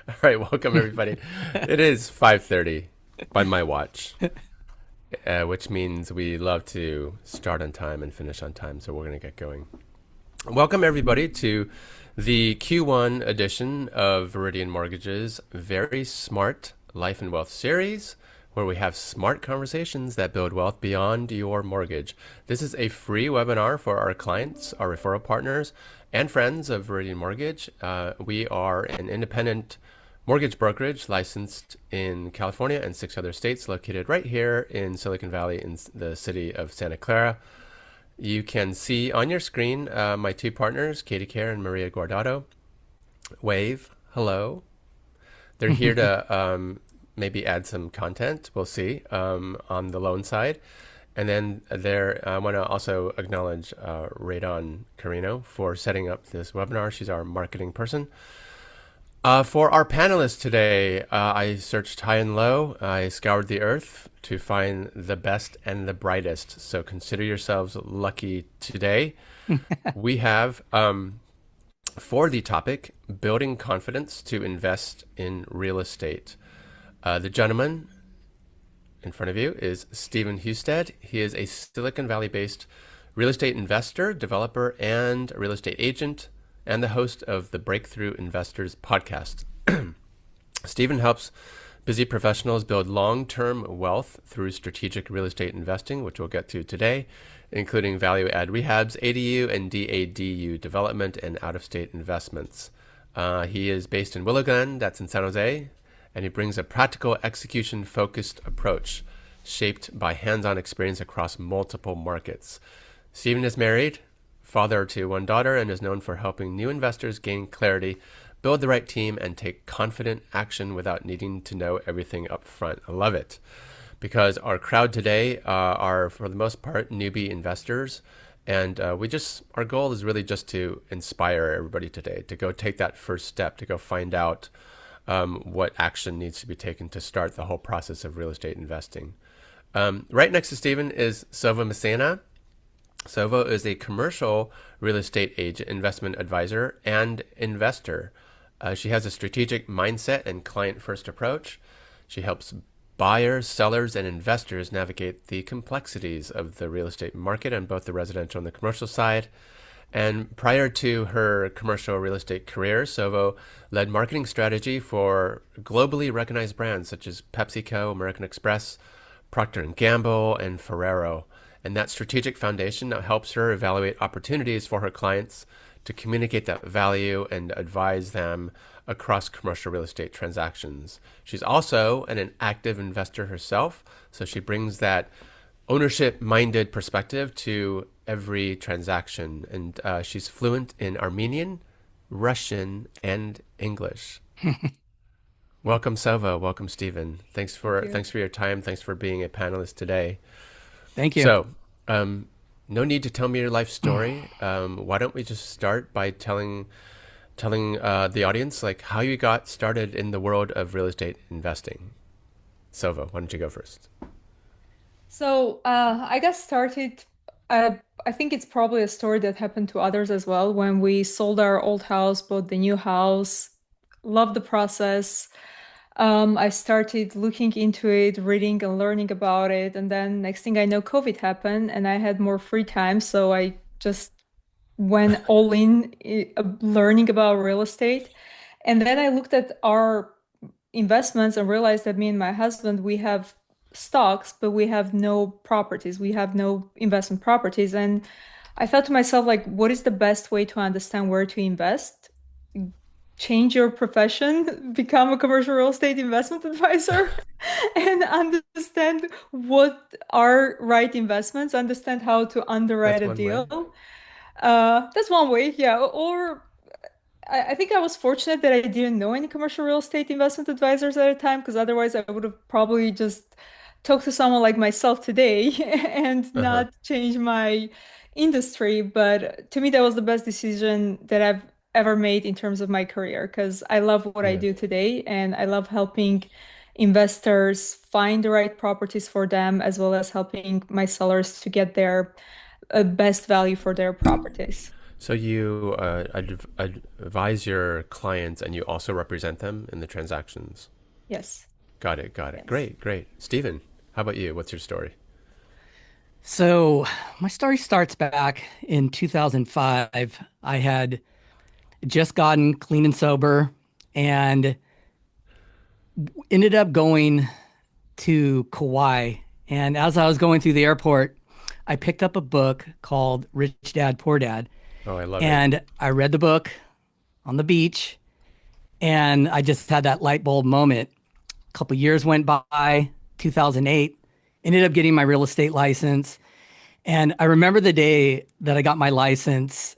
All right, welcome everybody. It is 5:30 by my watch, which means we love to start on time and finish on time, so we're going to get going. Welcome everybody to the Q1 edition of Veridian Mortgage's Very Smart Life and Wealth series, where we have smart conversations that build wealth beyond your mortgage. This is a free webinar for our clients, our referral partners, and friends of Veridian Mortgage. We are an independent mortgage brokerage licensed in California and 6 other states, located right here in Silicon Valley in the city of Santa Clara. You can see on your screen my two partners, Katie Kerr and Maria Guardado. Wave, hello. They're here to maybe add some content, we'll see, on the loan side. And then I want to also acknowledge Radon Carino for setting up this webinar. She's our marketing person. For our panelists today, I searched high and low. I scoured the earth to find the best and the brightest. So consider yourselves lucky today. We have, for the topic, building confidence to invest in real estate. The gentleman in front of you is Stephen Husted. He is a Silicon Valley-based real estate investor, developer, and real estate agent, and the host of the Breakthrough Investors podcast. Stephen helps busy professionals build long-term wealth through strategic real estate investing, which we'll get to today, including value-add rehabs, ADU and DADU development, and out-of-state investments. He is based in Willow Glen, that's in San Jose, and he brings a practical, execution-focused approach shaped by hands-on experience across multiple markets. Stephen is married, father to one daughter, and is known for helping new investors gain clarity, build the right team, and take confident action without needing to know everything up front. I love it, because our crowd today are, for the most part, newbie investors, and our goal is really just to inspire everybody today to go take that first step, to go find out what action needs to be taken to start the whole process of real estate investing. Right next to Stephen is Tsovo Massena. Tsovo is a commercial real estate agent, investment advisor, and investor. She has a strategic mindset and client-first approach. She helps buyers, sellers, and investors navigate the complexities of the real estate market on both the residential and the commercial side. And prior to her commercial real estate career, Tsovo led marketing strategy for globally recognized brands such as PepsiCo, American Express, Procter & Gamble, and Ferrero. And that strategic foundation now helps her evaluate opportunities for her clients to communicate that value and advise them across commercial real estate transactions. She's also an active investor herself, so she brings that ownership-minded perspective to every transaction. And she's fluent in Armenian, Russian, and English. Welcome, Tsovo. Welcome, Stephen. Thanks Thank for you. thanks for your time. Thanks for being a panelist today. Thank you. So, no need to tell me your life story. Why don't we just start by telling the audience like how you got started in the world of real estate investing? Tsovo, why don't you go first? I got started. I think it's probably a story that happened to others as well. When we sold our old house, bought the new house, loved the process. I started looking into it, reading and learning about it. And then next thing I know, COVID happened and I had more free time. So I just went all in, learning about real estate. And then I looked at our investments and realized that me and my husband, we have stocks, but we have no properties. We have no investment properties. And I thought to myself, like, what is the best way to understand where to invest? Change your profession, become a commercial real estate investment advisor, and understand what are right investments, understand how to underwrite That's a one way. deal. That's one way, yeah. Or I think I was fortunate that I didn't know any commercial real estate investment advisors at the time, because otherwise I would have probably just talked to someone like myself today and Uh-huh. not changed my industry. But to me, that was the best decision that I've ever made in terms of my career, because I love what I Yeah. do today and I love helping investors find the right properties for them, as well as helping my sellers to get their best value for their properties. So you advise your clients and you also represent them in the transactions. Yes. Got it. Got it. Yes. Great. Great. Stephen, how about you? What's your story? So my story starts back in 2005. I had just gotten clean and sober and ended up going to Kauai. And as I was going through the airport, I picked up a book called Rich Dad, Poor Dad. Oh, I love it. And I read the book on the beach and I just had that light bulb moment. A couple years went by, 2008, ended up getting my real estate license. And I remember the day that I got my license,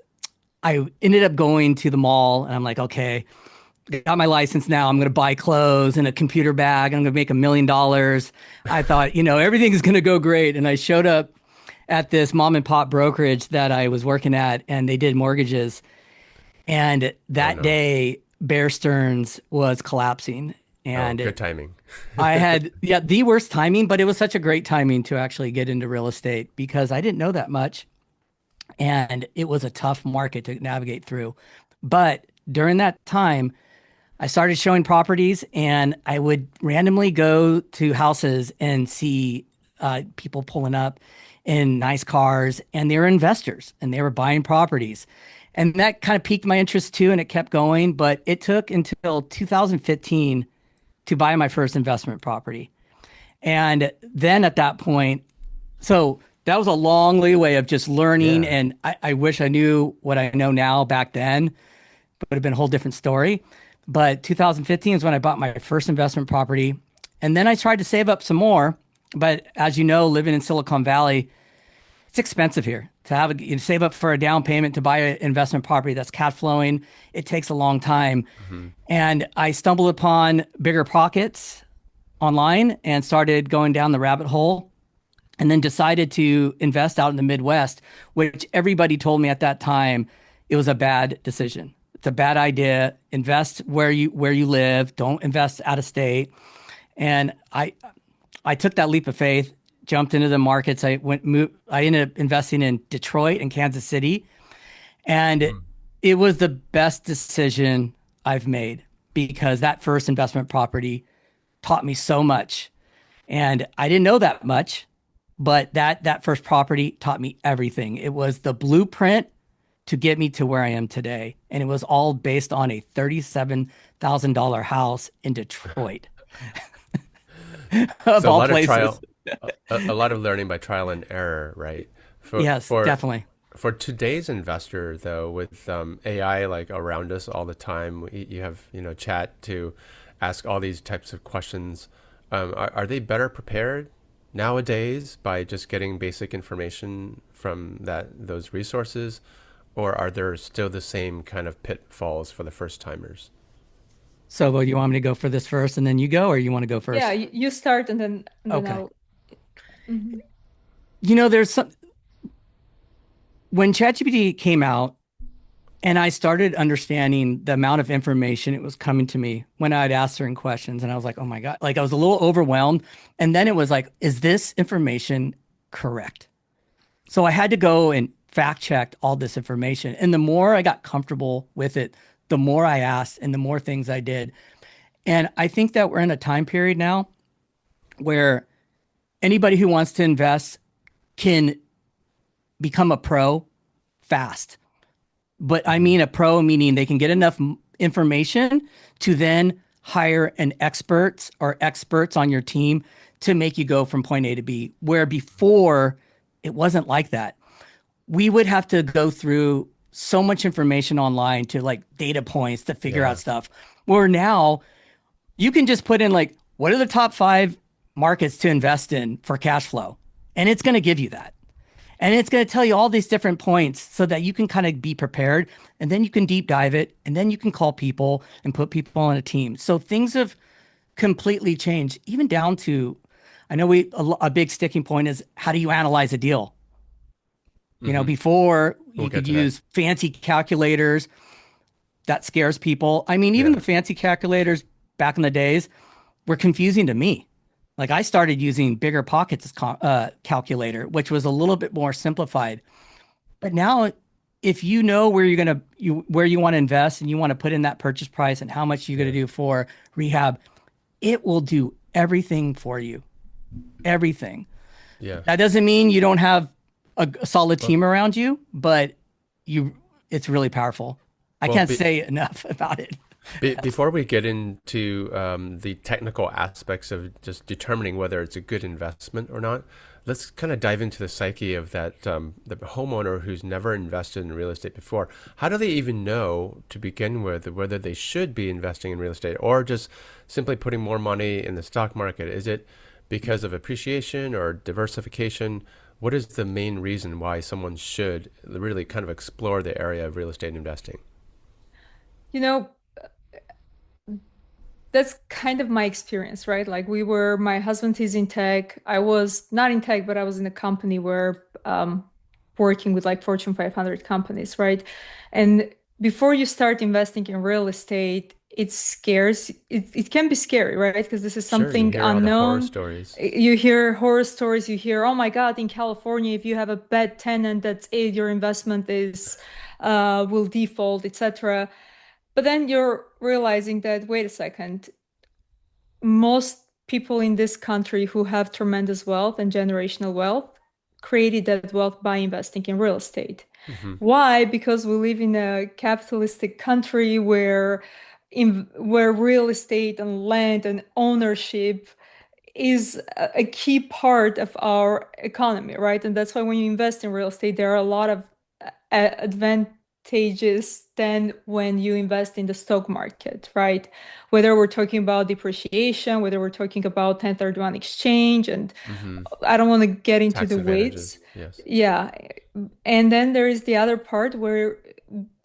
I ended up going to the mall and I'm like, okay, I got my license now. I'm going to buy clothes and a computer bag. I'm going to make $1 million. I thought, everything's going to go great. And I showed up at this mom and pop brokerage that I was working at and they did mortgages. And Oh that no. day, Bear Stearns was collapsing. Oh, And good timing. I had, yeah, the worst timing, but it was such a great timing to actually get into real estate because I didn't know that much. And it was a tough market to navigate through. But during that time, I started showing properties and I would randomly go to houses and see people pulling up in nice cars and they were investors and they were buying properties. And that kind of piqued my interest too. And it kept going, but it took until 2015 to buy my first investment property. And then at that point, so that was a long leeway of just learning. Yeah. And I wish I knew what I know now back then, but it would have been a whole different story. But 2015 is when I bought my first investment property. And then I tried to save up some more. But as you know, living in Silicon Valley, it's expensive here to have save up for a down payment to buy an investment property that's cash flowing. It takes a long time. Hmm. And I stumbled upon Bigger Pockets online and started going down the rabbit hole and then decided to invest out in the Midwest, which everybody told me at that time it was a bad decision. It's a bad idea. Invest where you live. Don't invest out of state. And I took that leap of faith, jumped into the markets. I ended up investing in Detroit and Kansas City, and it was the best decision I've made because that first investment property taught me so much. And I didn't know that much, but that first property taught me everything. It was the blueprint to get me to where I am today. And it was all based on a $37,000 house in Detroit, of So a all lot of places. trial, a lot of learning by trial and error, right? For Yes, for definitely. for today's investor, though, with AI like around us all the time, you have chat to ask all these types of questions. Are they better prepared nowadays by just getting basic information from those resources, or are there still the same kind of pitfalls for the first timers? So, well, you want me to go for this first and then you go, or you want to go Yeah, first? you start and then Okay. I'll. Mhm. There's some, when ChatGPT came out and I started understanding the amount of information it was coming to me when I'd ask certain questions, and I was like, oh my God, like I was a little overwhelmed. And then it was like, is this information correct? So I had to go and fact check all this information. And the more I got comfortable with it, the more I asked and the more things I did. And I think that we're in a time period now where anybody who wants to invest can become a pro fast. But I Hmm. mean a pro meaning they can get enough information to then hire an expert or experts on your team to make you go from point A to B, where before it wasn't like that. We would have to go through so much information online to like data points to figure out Yeah. stuff. Where now you can just put in like, what are the top 5 markets to invest in for cash flow? And it's going to give you that. And it's going to tell you all these different points so that you can kind of be prepared. And then you can deep dive it. And then you can call people and put people on a team. So things have completely changed, even down to, I know a big sticking point is how do you analyze a deal? Hmm. Before We'll you get could to that. use fancy calculators that scares people. I mean, even Yeah. the fancy calculators back in the days were confusing to me. Like I started using Bigger Pockets calculator, which was a little bit more simplified. But now if you know where where you want to invest and you want to put in that purchase price and how much you're going to Yeah. do for rehab, it will do everything for you. Everything. Yeah. That doesn't mean you don't have a solid Well, team around you, but you it's really powerful. I well, can't say enough about it. before we get into the technical aspects of just determining whether it's a good investment or not, let's kind of dive into the psyche of that the homeowner who's never invested in real estate before. How do they even know to begin with whether they should be investing in real estate or just simply putting more money in the stock market? Is it because of appreciation or diversification? What is the main reason why someone should really kind of explore the area of real estate investing? You know, that's kind of my experience, right? Like my husband is in tech. I was not in tech, but I was in a company where working with like Fortune 500 companies, right? And before you start investing in real estate, it can be scary, right? Because this is Sure, you something hear all the horror unknown. stories. You hear horror stories, you hear, oh my God, in California, if you have a bad tenant, that's it, your investment is will default, etc. But then you're realizing that, wait a second, most people in this country who have tremendous wealth and generational wealth created that wealth by investing in real estate. Hmm. Why? Because we live in a capitalistic country where real estate and land and ownership is a key part of our economy, right? And that's why when you invest in real estate, there are a lot of advantages than when you invest in the stock market, right? Whether we're talking about depreciation, whether we're talking about 1031 exchange, and Hmm. I don't want to get into Tax the weights. advantages, yes. Yeah. And then there is the other part where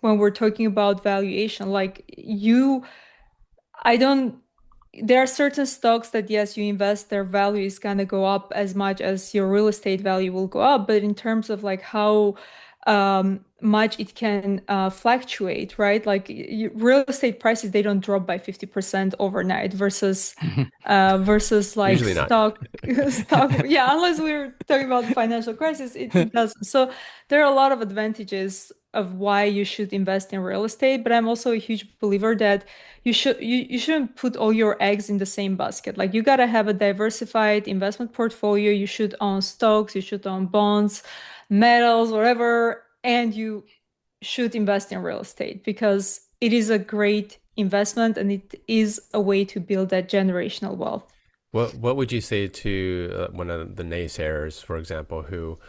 when we're talking about valuation, I don't there are certain stocks that yes, you invest, their value is gonna go up as much as your real estate value will go up. But in terms of like how much it can fluctuate, right? Like real estate prices, they don't drop by 50% overnight versus like Usually not. stock. Yeah, unless we're talking about the financial crisis, it doesn't. So there are a lot of advantages of why you should invest in real estate. But I'm also a huge believer that you shouldn't put all your eggs in the same basket. Like you gotta have a diversified investment portfolio. You should own stocks, you should own bonds, metals, whatever, and you should invest in real estate because it is a great investment and it is a way to build that generational wealth. What would you say to one of the naysayers, for example, who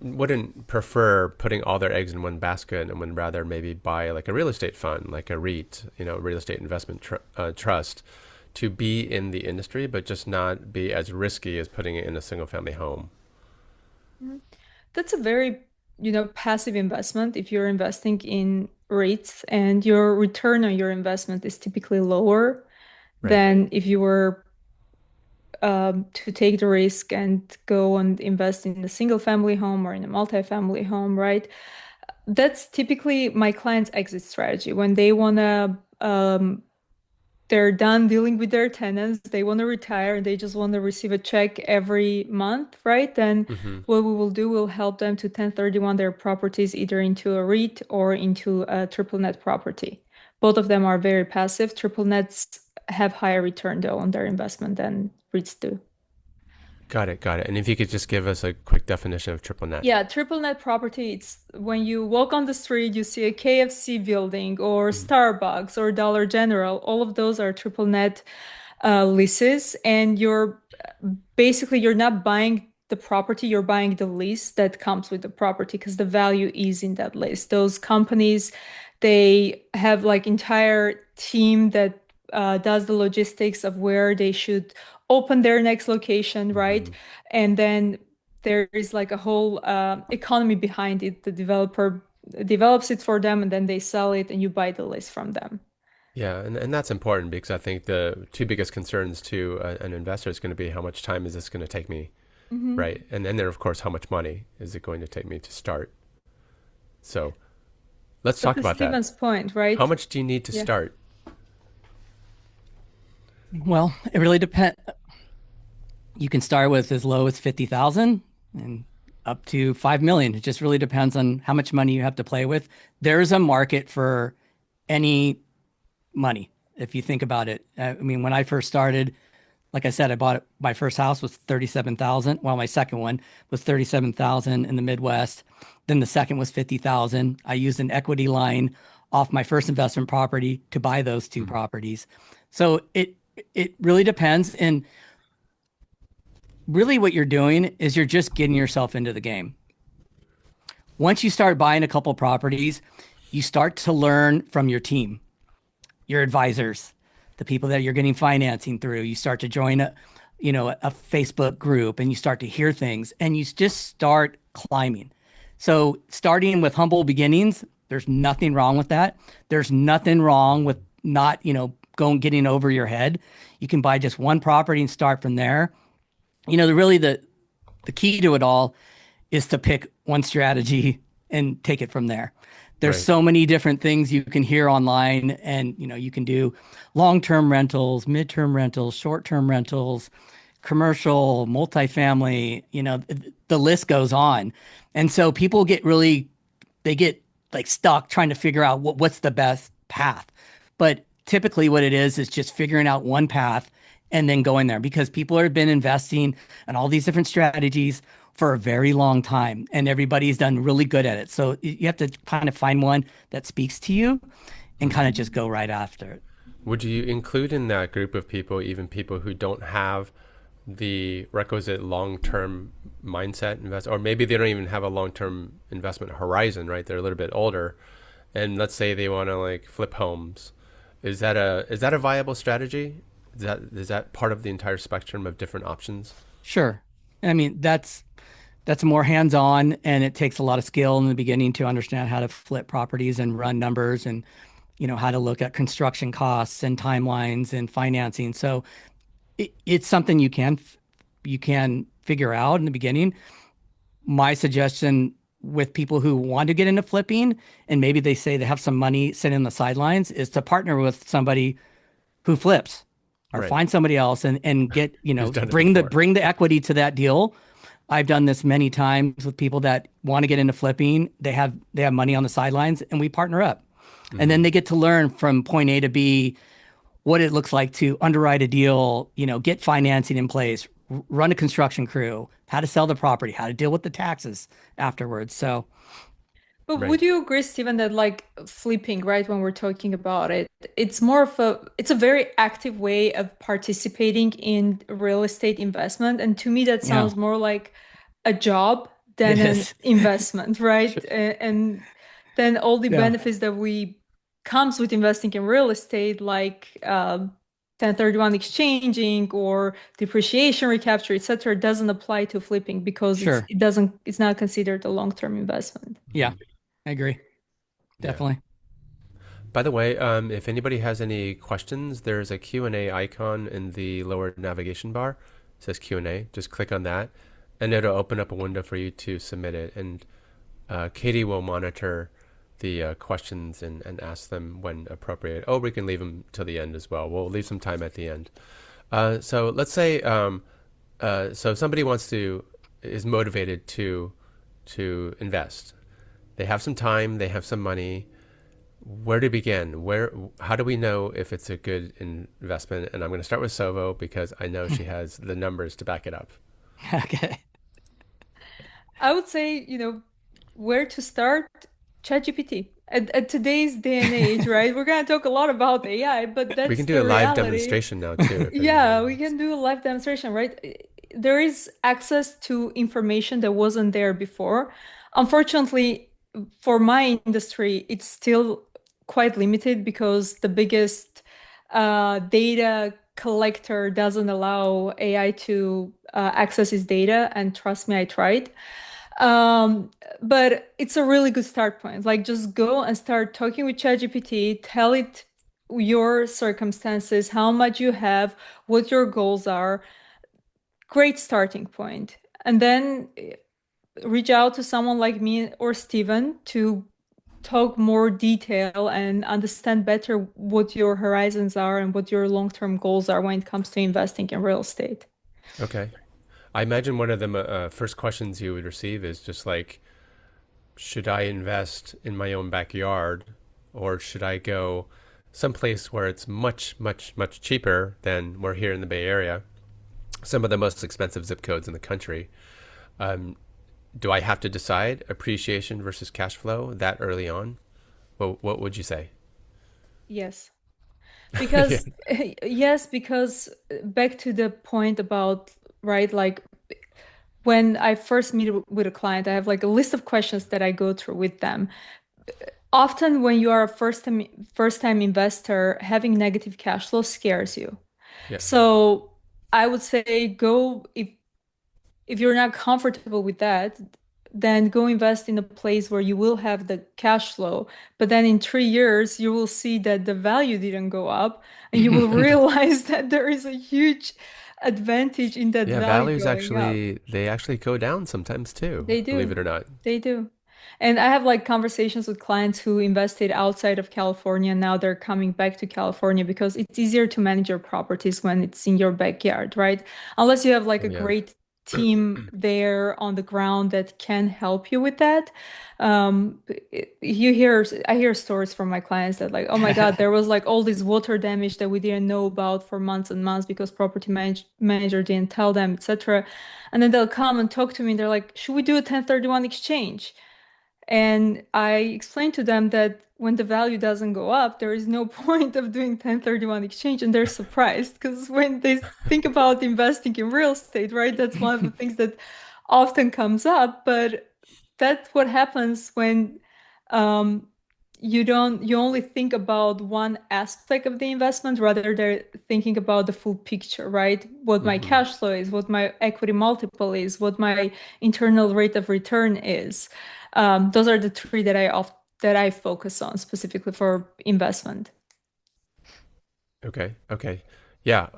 wouldn't prefer putting all their eggs in one basket and would rather maybe buy like a real estate fund, like a REIT, real estate investment trust, to be in the industry, but just not be as risky as putting it in a single family home? That's a very, passive investment if you're investing in REITs and your return on your investment is typically lower Right. than if you were to take the risk and go and invest in a single family home or in a multi-family home, right? That's typically my client's exit strategy when they want to they're done dealing with their tenants, they want to retire, and they just want to receive a check every month, right? Then Hmm. what we will do, we'll help them to 1031 their properties either into a REIT or into a triple net property. Both of them are very passive. Triple nets have higher return though on their investment than REITs do. Got it. Got it. And if you could just give us a quick definition of triple net. Yeah, triple net property, it's when you walk on the street, you see a KFC building or Mm-hmm. Starbucks or Dollar General. All of those are triple net leases, and you're not buying the property, you're buying the lease that comes with the property because the value is in that lease. Those companies, they have like entire team that does the logistics of where they should open their next location, right? Mm-hmm. And then there is like a whole economy behind it. The developer develops it for them and then they sell it and you buy the lease from them. Yeah, and that's important because I think the two biggest concerns to an investor is going to be how much time is this going to take me, Hmm. right? And then of course, how much money is it going to take me to start? So let's But talk to about that. Steven's point, How right? much do you need to Yeah. start? Well, it really depends. You can start with as low as 50,000 and up to 5 million. It just really depends on how much money you have to play with. There's a market for any money if you think about it. I mean, when I first started, like I said, I bought my first house was 37,000. Well, my second one was 37,000 in the Midwest. Then the second was 50,000. I used an equity line off my first investment property to buy those two properties. So it really depends. And really what you're doing is you're just getting yourself into the game. Once you start buying a couple properties, you start to learn from your team, your advisors, the people that you're getting financing through. You start to join a Facebook group and you start to hear things and you just start climbing. So starting with humble beginnings, there's nothing wrong with that. There's nothing wrong with not, getting over your head. You can buy just one property and start from there. The key to it all is to pick one strategy and take it from there. There's Right. so many different things you can hear online, and you can do long-term rentals, mid-term rentals, short-term rentals, commercial, multifamily, the list goes on. And so people they get like stuck trying to figure out what's the best path. But typically what it is just figuring out one path and then going there, because people have been investing in all these different strategies for a very long time and everybody's done really good at it. So you have to kind of find one that speaks to you and kind of just go right after it. Would you include in that group of people even people who don't have the requisite long-term mindset invest, or maybe they don't even have a long-term investment horizon, right? They're a little bit older, and let's say they want to like flip homes. Is that a viable strategy? Is that part of the entire spectrum of different options? Sure. I mean, that's more hands-on and it takes a lot of skill in the beginning to understand how to flip properties and run numbers and how to look at construction costs and timelines and financing. So it's something you can figure out in the beginning. My suggestion with people who want to get into flipping and maybe they say they have some money sitting on the sidelines is to partner with somebody who flips or Right. find somebody else and get, Who's done it bring the before? bring the equity to that deal. I've done this many times with people that want to get into flipping. They have money on the sidelines and we partner up. And then they get to learn from point A to B what it looks like to underwrite a deal, get financing in place, run a construction crew, how to sell the property, how to deal with the taxes afterwards. So, But Right. would you agree, Stephen, that like flipping, right, when we're talking about it, it's a very active way of participating in real estate investment. And to me, that yeah, sounds more like a job it than an is. investment, right? Sure. And then all the Yeah, benefits that we comes with investing in real estate, like 1031 exchanging or depreciation recapture, etc., doesn't apply to flipping because sure. it's not considered a long-term investment. Yeah, I agree. Yeah. Definitely. By the way, if anybody has any questions, there's a Q&A icon in the lower navigation bar. It says Q&A. Just click on that, and it'll open up a window for you to submit it. And Katie will monitor the questions and ask them when appropriate. Oh, we can leave them till the end as well. We'll leave some time at the end. So let's say, so somebody is motivated to invest. They have some time, they have some money. Where to begin? How do we know if it's a good investment? And I'm going to start with Tsovo because I know she has the numbers to back it up. Okay. I would say, where to start? ChatGPT. At today's day and age, right? We're gonna talk a lot about AI, but We that's can do the a live reality. demonstration now too, if anybody Yeah, we wants. can do a live demonstration, right? There is access to information that wasn't there before. Unfortunately, for my industry, it's still quite limited because the biggest data collector doesn't allow AI to access his data. And trust me, I tried. Um, but it's a really good start point. Like just go and start talking with ChatGPT, tell it your circumstances, how much you have, what your goals are. Great starting point. And then reach out to someone like me or Steven to talk more detail and understand better what your horizons are and what your long-term goals are when it comes to investing in real estate. Okay. I imagine one of the first questions you would receive is just like, should I invest in my own backyard, or should I go someplace where it's much, much, much cheaper than we're here in the Bay Area, some of the most expensive zip codes in the country? Um, do I have to decide appreciation versus cash flow that early on? What would you say? Yes. Yeah. Because yes, because back to the point about, right, like when I first meet with a client, I have like a list of questions that I go through with them. Often when you are a first time investor, having negative cash flow scares you. Yeah. So I would say go, if you're not comfortable with that, then go invest in a place where you will have the cash flow. But then in 3 years, you will see that the value didn't go up, and you will realize that there is a huge advantage in that Yeah, value values going up. actually they actually go down sometimes too, They believe do. it or not. They do. And I have like conversations with clients who invested outside of California. Now they're coming back to California because it's easier to manage your properties when it's in your backyard, right? Unless you have like Oh a yeah. great team there on the ground that can help you with that. I hear stories from my clients that like, oh my God, there was like all this water damage that we didn't know about for months and months because manager didn't tell them, etc. And then they'll come and talk to me and they're like, should we do a 1031 exchange? And I explained to them that when the value doesn't go up, there is no point of doing 1031 exchange. And they're surprised because when they think about investing in real estate, right, that's one of the things that often comes up. But that's what happens when um, you only think about one aspect of the investment rather than thinking about the full picture, right? What my Hmm. cash flow is, what my equity multiple is, what my internal rate of return is. Those are the three that I focus on specifically for investment. Okay. Okay. Yeah.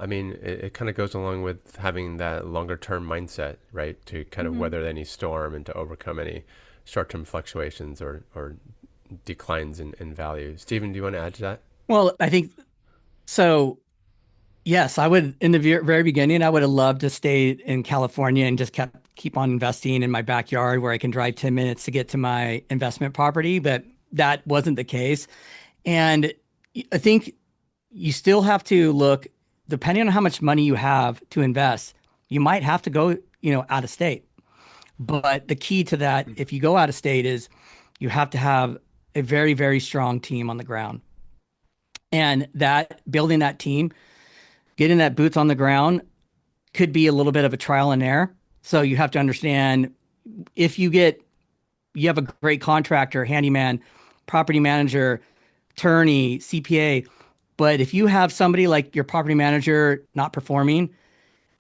I mean, it kind of goes along with having that longer term mindset, right? To kind of Mhm. weather any storm and to overcome any short term fluctuations or declines in value. Stephen, do you want to add to that? Well, I think so. Yes, I would in the very beginning, I would have loved to stay in California and just keep on investing in my backyard where I can drive 10 minutes to get to my investment property, but that wasn't the case. And I think you still have to look, depending on how much money you have to invest, you might have to go, out of state. But the key to that, if you go out of state, is you have to have a very, very strong team on the ground. And that building that team, getting that boots on the ground could be a little bit of a trial and error. So you have to understand if you have a great contractor, handyman, property manager, attorney, CPA, but if you have somebody like your property manager not performing,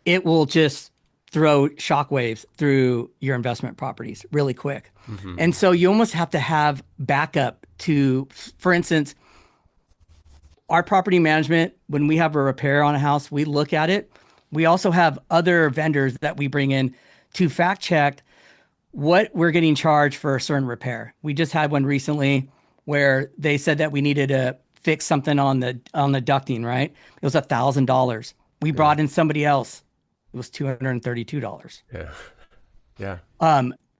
it will just throw shockwaves through your investment properties really quick. Hmm. And so you almost have to have backup to, for instance, our property management, when we have a repair on a house, we look at it. We also have other vendors that we bring in to fact check what we're getting charged for a certain repair. We just had one recently where they said that we needed to fix something on the ducting, right? It was $1,000. We Yeah. brought in somebody else. It was $232. Yeah. Yeah.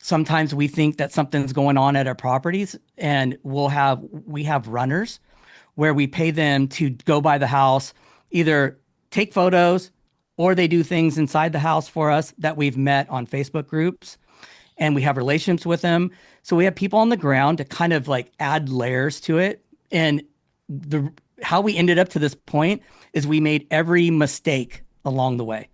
Sometimes we think that something's going on at our properties and we have runners where we pay them to go by the house, either take photos or they do things inside the house for us that we've met on Facebook groups and we have relationships with them. So we have people on the ground to kind of like add layers to it. And the how we ended up to this point is we made every mistake along the way.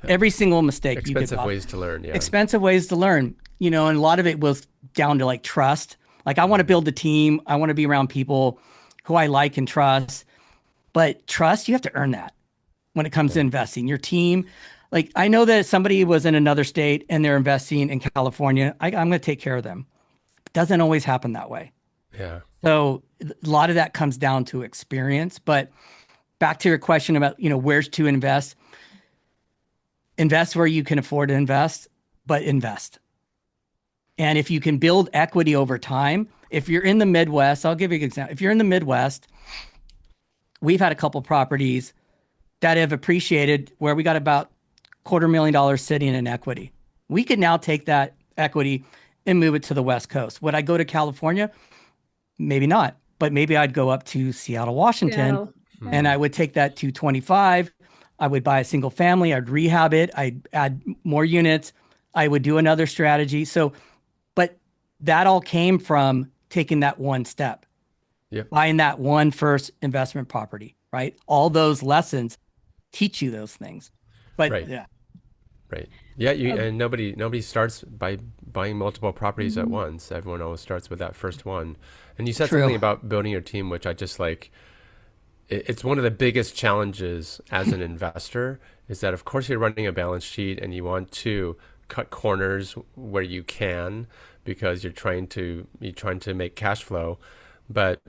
Every single mistake you could Expensive ways to learn. Yeah. expensive ways to learn, and a lot of it was down to like trust. Like I want to build a team. I want to be around people who I like and trust. But trust, you have to earn that when it comes Yeah. to investing. Your team, like I know that if somebody was in another state and they're investing in California, I'm going to take care of them. It doesn't always happen that way. Yeah. So a lot of that comes down to experience. But back to your question about, where's to invest. Invest where you can afford to invest, but invest. And if you can build equity over time, if you're in the Midwest, I'll give you an example. If you're in the Midwest, we've had a couple properties that have appreciated where we got about $250,000 sitting in equity. We could now take that equity and move it to the West Coast. Would I go to California? Maybe not, but maybe I'd go up to Seattle, Washington, Seattle. Yeah. and I would take that 225. I would buy a single family. I'd rehab it. I'd add more units. I would do another strategy. So, but that all came from taking that one step, Yep. buying that one first investment property, right? All those lessons teach you those things. But Right. yeah, Right. Yeah. And nobody starts by buying multiple properties at once. Everyone always starts with that first one. And you said True. something about building your team, which I just like. It's one of the biggest challenges as an investor is that, of course, you're running a balance sheet and you want to cut corners where you can because you're trying to make cash flow. But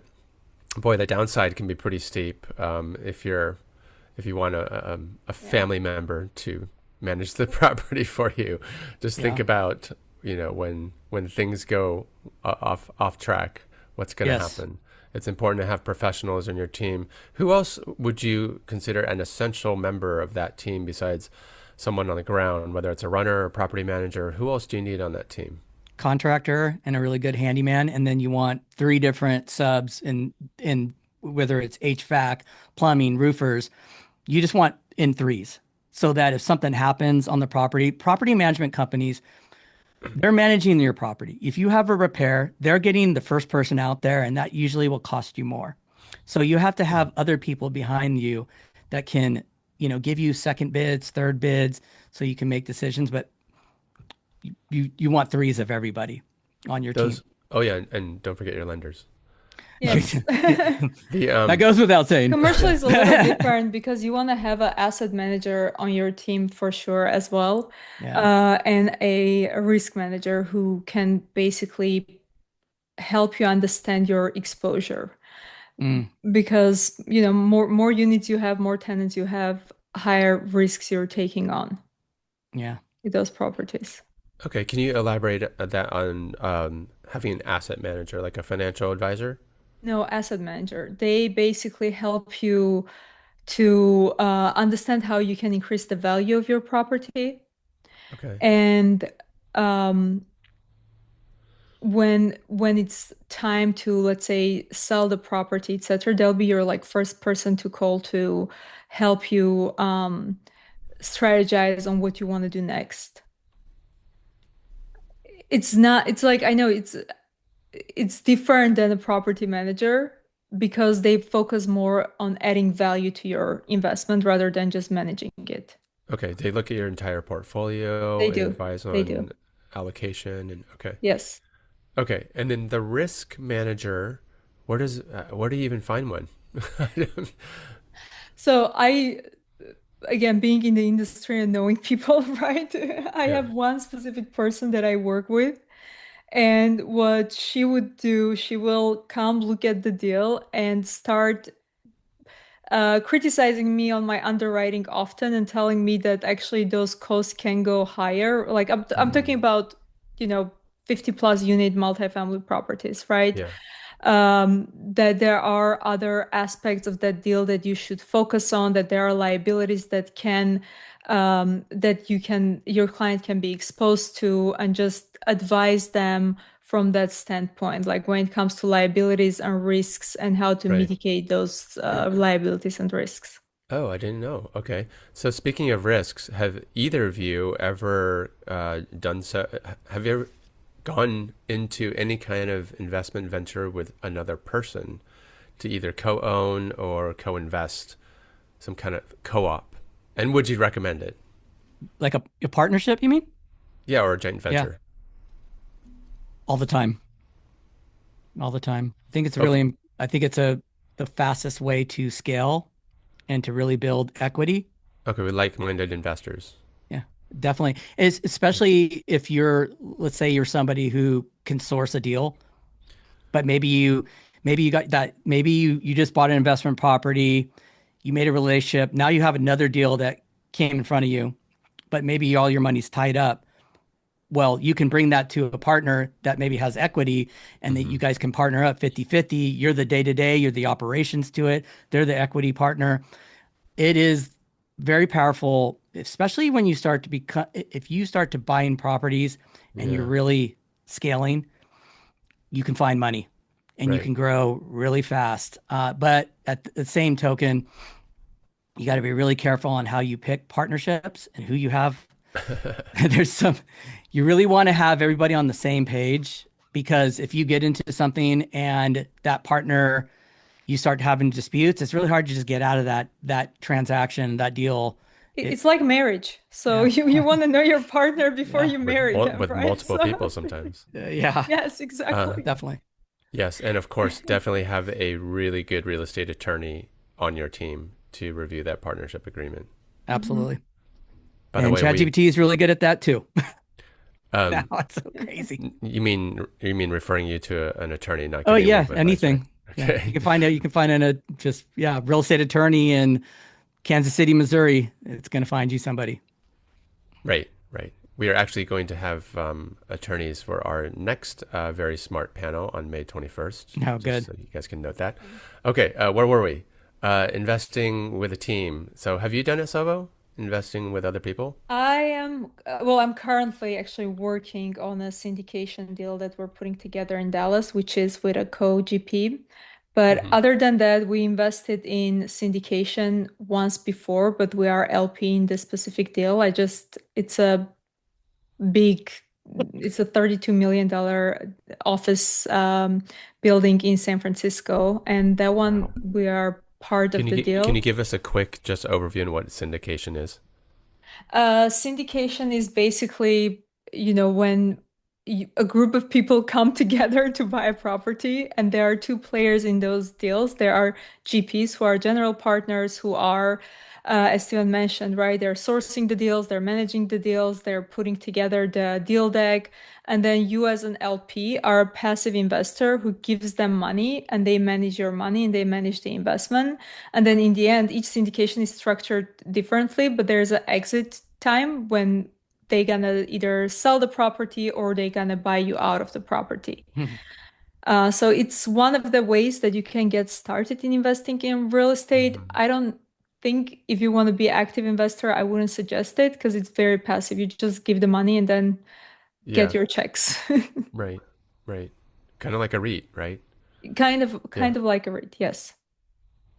boy, the downside can be pretty steep if you want a family member to manage the property for you. Just think about when things go off track, what's going to Yes. happen. It's important to have professionals in your team. Who else would you consider an essential member of that team besides someone on the ground, whether it's a runner or a property manager? Who else do you need on that team? Contractor and a really good handyman, and then you want 3 different subs in whether it's HVAC, plumbing, roofers. You just want in threes so that if something happens on the property management companies, they're managing your property. If you have a repair, they're getting the first person out there, and that usually will cost you more. So you have to have other people behind you that can, give you second bids, third bids, so you can make decisions. But you want threes of everybody on your team. Oh yeah, and don't forget your lenders. Yes. That goes without saying. Commercial is a little different because you want to have an asset manager on your team for sure as well, Yeah. and a risk manager who can basically help you understand your exposure. Because more units you have, more tenants you have, higher risks you're taking on Yeah. with those properties. Okay, can you elaborate that on having an asset manager, like a financial advisor? No, asset manager. They basically help you to understand how you can increase the value of your property. Okay. And when it's time to, let's say, sell the property, etc., they'll be your first person to call to help you strategize on what you want to do next. I know it's different than a property manager because they focus more on adding value to your investment rather than just managing it. Okay, they look at your entire portfolio They and do. advise They do. on allocation and okay. Yes. Okay, and then the risk manager, where do you even find one? So again, being in the industry and knowing people, right? I Yeah. have one specific person that I work with. And what she would do, she will come look at the deal and start criticizing me on my underwriting often and telling me that actually those costs can go higher. Like I'm talking about, 50 plus unit multifamily properties, right? Yeah. That there are other aspects of that deal that you should focus on, that there are liabilities that your client can be exposed to, and just advise them from that standpoint, like when it comes to liabilities and risks and how to Right. mitigate those liabilities and risks. Oh, I didn't know. Okay. So speaking of risks, have either of you ever done so? Have you ever gone into any kind of investment venture with another person to either co-own or co-invest, some kind of co-op? And would you recommend it? Like a partnership, you mean? Yeah, or a joint Yeah. venture. All the time. All the time. Okay. I think it's the fastest way to scale and to really build equity. Okay, with like-minded investors. Yeah, definitely. Especially if let's say you're somebody who can source a deal, but maybe you got that, maybe you just bought an investment property, you made a relationship, now you have another deal that came in front of you, but maybe all your money's tied up. Well, you can bring that to a partner that maybe has equity and that Mm-hmm. you guys can partner up 50-50. You're the day-to-day, you're the operations to it. They're the equity partner. It is very powerful, especially when you start to become, if you start to buying properties and you're Yeah. really scaling, you can find money and you Right. can grow really fast. But at the same token, you got to be really careful on how you pick partnerships and who you have. There's some, you really want to have everybody on the same page because if you get into something and that partner, you start having disputes, it's really hard to just get out of that transaction, that deal. It, It's like marriage. So yeah, you want to know your partner before yeah, you marry them, With right? multiple So people sometimes. yeah, yes, Uh, exactly. definitely. yes, and of course, definitely have a really good real estate attorney on your team to review that partnership agreement. Hmm. Absolutely. By the And way, we ChatGPT is really good at that too. Now um, it's so crazy. you mean referring you to an attorney, not Oh giving yeah, legal advice, right? anything. Yeah, Okay. you can find a just yeah, real estate attorney in Kansas City, Missouri. It's going to find you somebody. Right, right. We are actually going to have attorneys for our next Very Smart panel on May 21st, Oh, just good. so you guys can note that. Okay, where were we? Investing with a team. So have you done it, Sovo? Investing with other people? I am, well, I'm currently actually working on a syndication deal that we're putting together in Dallas, which is with a co-GP. But Hmm. other than that, we invested in syndication once before, but we are LP in this specific deal. It's a big, it's a $32 million office building in San Francisco. And that one, Wow. we are part of the Can deal. you give us a quick just overview on what syndication is? Syndication is basically, when a group of people come together to buy a property, and there are two players in those deals. There are GPs who are general partners who are, as Steven mentioned, right? They're sourcing the deals, they're managing the deals, they're putting together the deal deck. And then you, as an LP, are a passive investor who gives them money and they manage your money and they manage the investment. And then in the end, each syndication is structured differently, but there's an exit time when they gonna either sell the property or they gonna buy you out of the property. So it's one of the ways that you can get started in investing in real estate. Mhm. I don't think if you want to be active investor, I wouldn't suggest it because it's very passive. You just give the money and then get Yeah, your checks. right, right. Kind of like a REIT, right? Kind Yeah. of like a REIT, yes.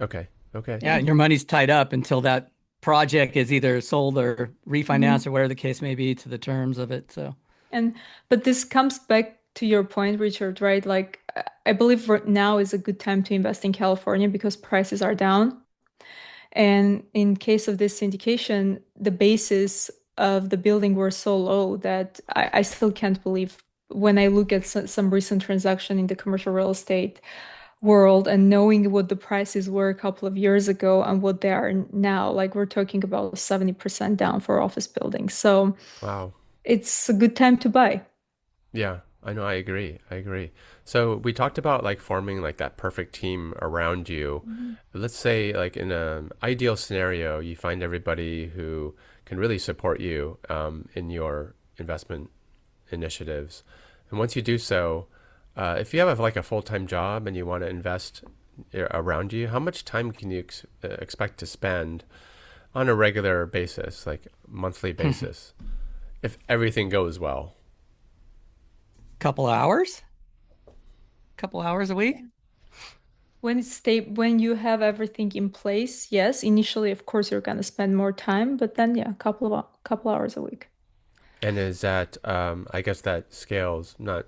Okay, okay. Yeah, Yeah. and your money's tied up until that project is either sold or refinanced Mhm. or whatever the case may be to the terms of it. So, And but this comes back to your point, Richard, right? Like I believe now is a good time to invest in California because prices are down. And in case of this syndication, the basis of the building were so low that I still can't believe when I look at some recent transaction in the commercial real estate world and knowing what the prices were a couple of years ago and what they are now, like we're talking about 70% down for office buildings. So Wow. it's a good time to buy. Yeah, I know. I agree. I agree. So we talked about like forming like that perfect team around you. Mhm. Let's say like in an ideal scenario, you find everybody who can really support you in your investment initiatives. And once you do so, if you have like a full-time job and you want to invest around you, how much time can you expect to spend on a regular basis, like monthly basis, if everything goes well? couple hours, couple hours a week. When you have everything in place, yes, initially, of course, you're gonna spend more time, but then yeah, couple hours a week. And is that, I guess that scales not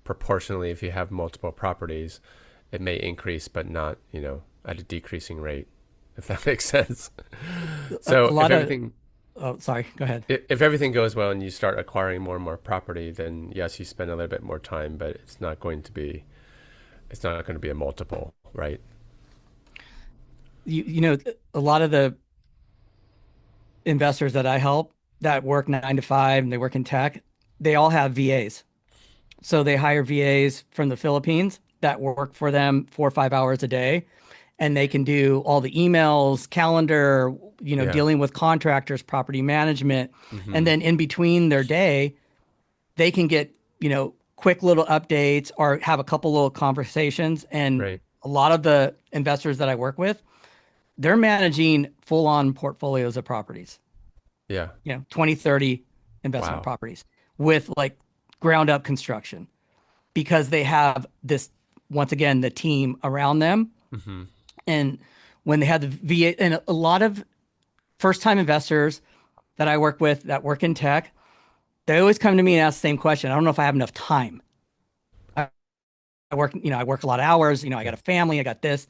proportionally if you have multiple properties, it may increase, but not, at a decreasing rate, if that makes sense. A So lot of, oh, sorry, go ahead. if everything goes well and you start acquiring more and more property, then yes, you spend a little bit more time, but it's not going to be a multiple, right? You know, a lot of the investors that I help that work 9 to 5 and they work in tech, they all have VAs. So they hire VAs from the Philippines that work for them 4 or 5 hours a day. And they can do all the emails, calendar, Yeah. dealing with contractors, property management. And Hmm. then in between their day, they can get, quick little updates or have a couple little conversations. And Right. a lot of the investors that I work with, they're managing full on portfolios of properties, Yeah. 20, 30 investment Wow. properties with like ground up construction because they have this, once again, the team around them. Hmm. And when they have the VA, and a lot of first time investors that I work with that work in tech, they always come to me and ask the same question. I don't know if I have enough time. I work a lot of hours, I got a family, I got this.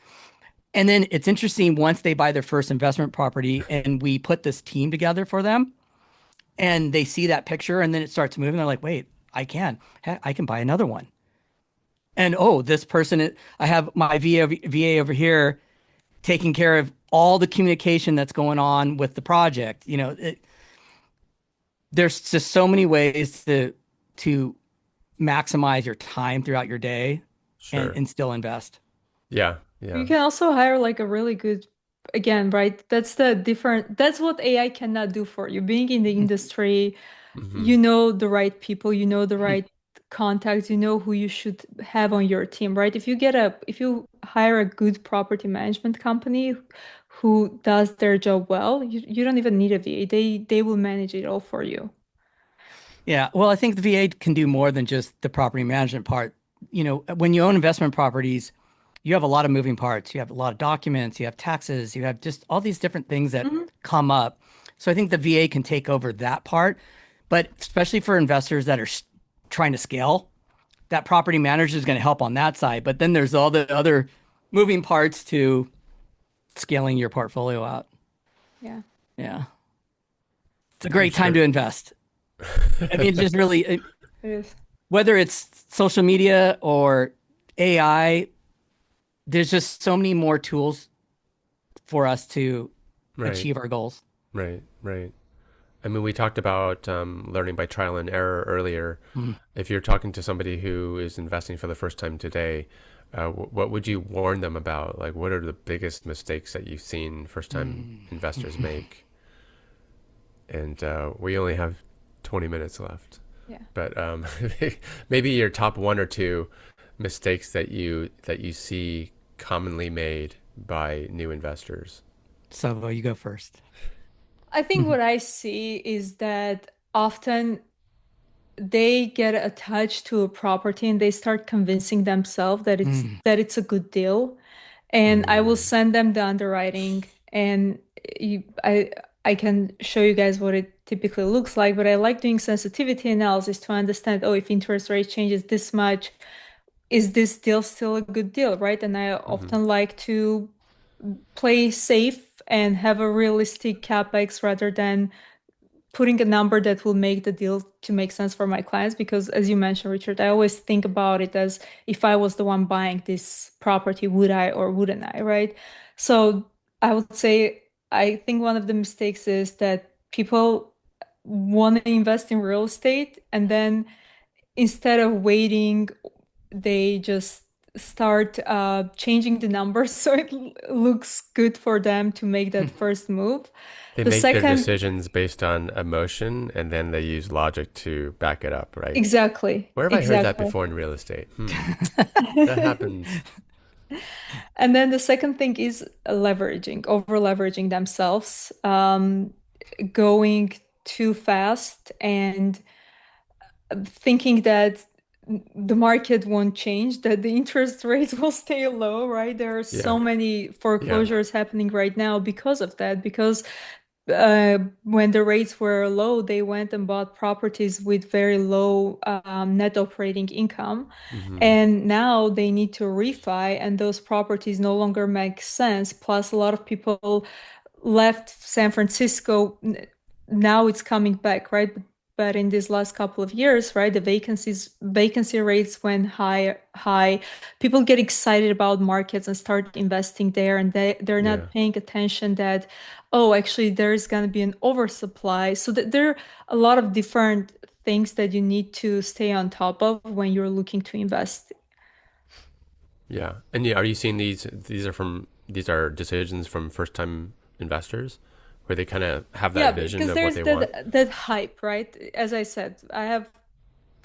And then it's interesting once they buy their first investment property and we put this team together for them and they see that picture and then it starts moving. They're like, wait, I can buy another one. And oh, this person, I have my VA over here taking care of all the communication that's going on with the project. There's just so many ways to maximize your time throughout your day Sure. and still invest. Yeah. You Yeah. can also hire like a really good, again, right? That's what AI cannot do for you. Being in the industry, Hmm. you know the right people, you know the right contacts, you know who you should have on your team, right? If you hire a good property management company who does their job well, you don't even need a VA. They will manage it all for you. Yeah, well, I think the VA can do more than just the property management part. When you own investment properties, you have a lot of moving parts. You have a lot of documents, you have taxes, you have just all these different things that Mhm. come up. So I think the VA can take over that part. But especially for investors that are trying to scale, that property manager is going to help on that side. But then there's all the other moving parts to scaling your portfolio out. Yeah, Yeah, it's a I'm great time sure. to invest. I mean, just really, it is. whether it's social media or AI, there's just so many more tools for us to Right. achieve our goals. Right. Right. I mean, we talked about learning by trial and error earlier. Mm. If you're talking to somebody who is investing for the first time today, what would you warn them about? Like, what are the biggest mistakes that you've seen first time Mm. investors make? And we only have 20 minutes left. Yeah. But maybe your top one or two mistakes that you see commonly made by new investors. Tsovo, you go first. I think what I see is that often they get attached to a property and they start convincing themselves that Mm. it's a good deal. And I will Mm, send them the underwriting and you, I can show you guys what it typically looks like, but I like doing sensitivity analysis to understand, oh, if interest rate changes this much, is this deal still a good deal, right? And I hmm. often like to play safe and have a realistic capex rather than putting a number that will make the deal to make sense for my clients, because as you mentioned, Richard, I always think about it as if I was the one buying this property, would I or wouldn't I, right? So I would say I think one of the mistakes is that people want to invest in real estate and then instead of waiting, they just start changing the numbers so it looks good for them to make that first move. They The make their second decisions based on emotion and then they use logic to back it up, right? Exactly, Where have I heard that exactly. before in real estate? That happens. And then the second thing is leveraging, over leveraging themselves, going too fast and thinking that the market won't change, that the interest rates will stay low, right? There are Yeah. so many Yeah. foreclosures happening right now because of that, because when the rates were low, they went and bought properties with very low net operating income. Hmm. And now they need to refi, and those properties no longer make sense. Plus, a lot of people left San Francisco. Now it's coming back, right? But in these last couple of years, right, the vacancy rates went high. People get excited about markets and start investing there, and they're Yeah. not paying attention that, oh, actually, there's going to be an oversupply. So that there are a lot of different things that you need to stay on top of when you're looking to invest. Yeah. And yeah, are you seeing these are decisions from first time investors where they kind of have Yeah, that vision because of what there's they want? that hype, right? As I said, I have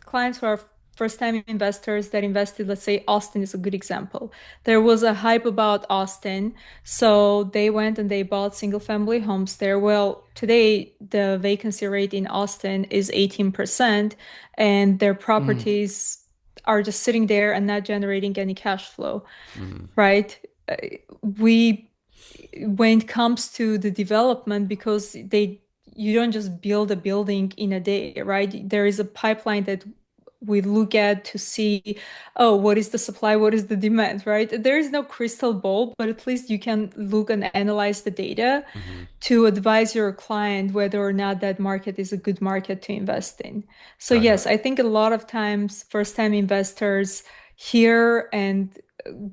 clients who are first-time investors that invested, let's say Austin is a good example. There was a hype about Austin, so they went and they bought single-family homes there. Well, today the vacancy rate in Austin is 18%, and their Mm, properties are just sitting there and not generating any cash flow, Mm-hmm. right? Uh, We when it comes to the development, because you don't just build a building in a day, right? There is a pipeline that we look at to see, oh, what is the supply, what is the demand, right? There is no crystal ball, but at least you can look and analyze the data Mm-hmm. to advise your client whether or not that market is a good market to invest in. So Got it. yes, I think a lot of times first-time investors hear and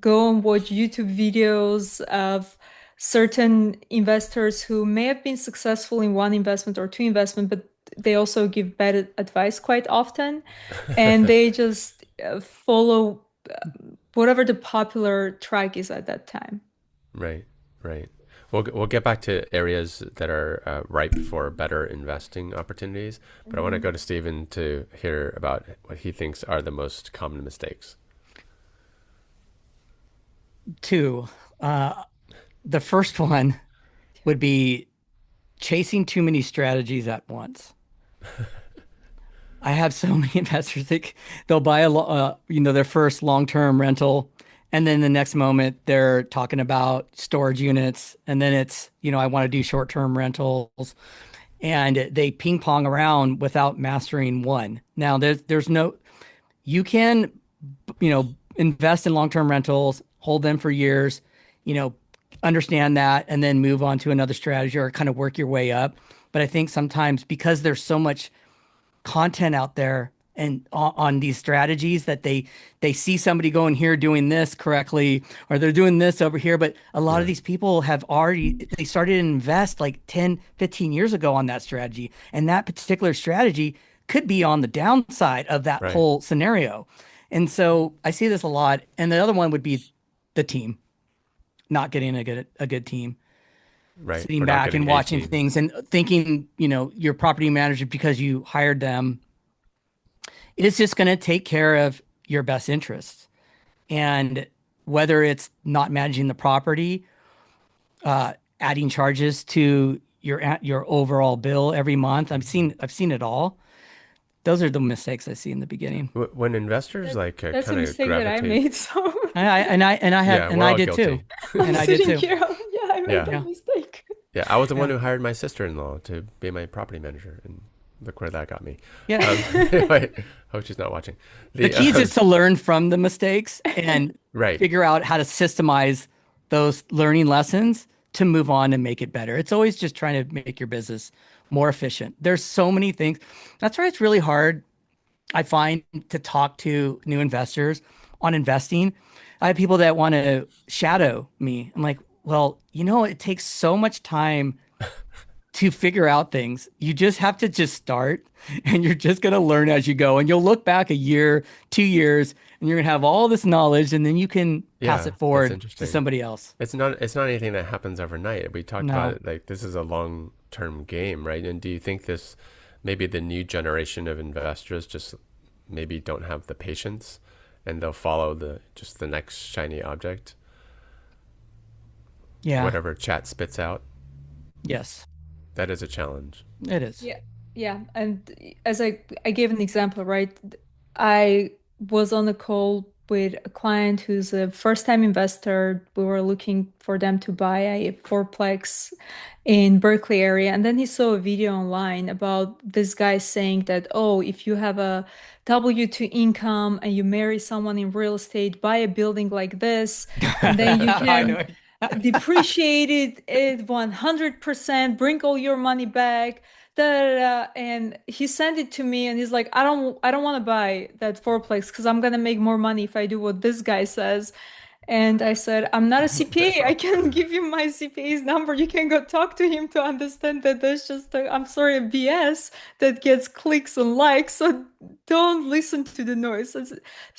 go and watch YouTube videos of certain investors who may have been successful in one investment or two investment, but they also give bad advice quite often, and they just follow whatever the popular track is at that time. Right, right. We'll get back to areas that are ripe for better investing opportunities, but I want to go to Stephen to hear about what he thinks are the most common mistakes. two. Uh, the first one would be chasing too many strategies at once. I have so many investors think they'll buy their first long-term rental, and then the next moment they're talking about storage units, and then it's, I want to do short-term rentals, and they ping pong around without mastering one. Now there's no, you can, invest in long-term rentals, hold them for years, you know, understand that, and then move on to another strategy or kind of work your way up. But I think sometimes because there's so much content out there and on these strategies that they see somebody going here doing this correctly, or they're doing this over here, but a lot of Yeah, these people have already they started to invest like 10, 15 years ago on that strategy, and that particular strategy could be on the downside of that right, whole scenario. And so I see this a lot. And the other one would be the team, not getting a good team, right. sitting We're not back getting and a watching team. things and thinking, your property manager, because you hired them, is just going to take care of your best interests. And whether it's not managing the property, adding charges to your overall bill every month, I've seen it all. Those are the mistakes I see in the beginning. When investors That, like that's a kind of mistake that I gravitate, made. So yeah, we're I all did too, guilty. I'm and I did sitting too. here. Yeah, I made Yeah, that Yeah, mistake. yeah. I was the one yeah, who hired my sister-in-law to be my property manager, and look where that got me. yeah. Anyway, hope she's not watching. The The key is just to learn from the mistakes and right, figure out how to systemize those learning lessons to move on and make it better. It's always just trying to make your business more efficient. There's so many things. That's why it's really hard, I find, to talk to new investors on investing. I have people that want to shadow me. I'm like, well, it takes so much time to figure out things. You just have to just start, and you're just going to learn as you go. And you'll look back a year, 2 years, and you're going to have all this knowledge, and then you can pass yeah, it that's forward to interesting. somebody else. It's not anything that happens overnight. We talked about No. it like this is a long-term game, right? And do you think this maybe the new generation of investors just maybe don't have the patience and they'll follow the next shiny object, Yeah. whatever chat spits out? Yes, That is a challenge. it is. Yeah, yeah. And as I gave an example, right? I was on a call with a client who's a first-time investor. We were looking for them to buy a fourplex in Berkeley area, and then he saw a video online about this guy saying that, oh, if you have a W-2 income and you marry someone in real estate, buy a building like this, and then you I can know. depreciate it 100%, bring all your money back. Da, da, da. And he sent it to me and he's like, I don't want to buy that fourplex because I'm gonna make more money if I do what this guy says. And I said, I'm not a CPA. I can give you my CPA's number. You can go talk to him to understand that there's just I'm sorry, a BS that gets clicks and likes. So don't listen to the noise.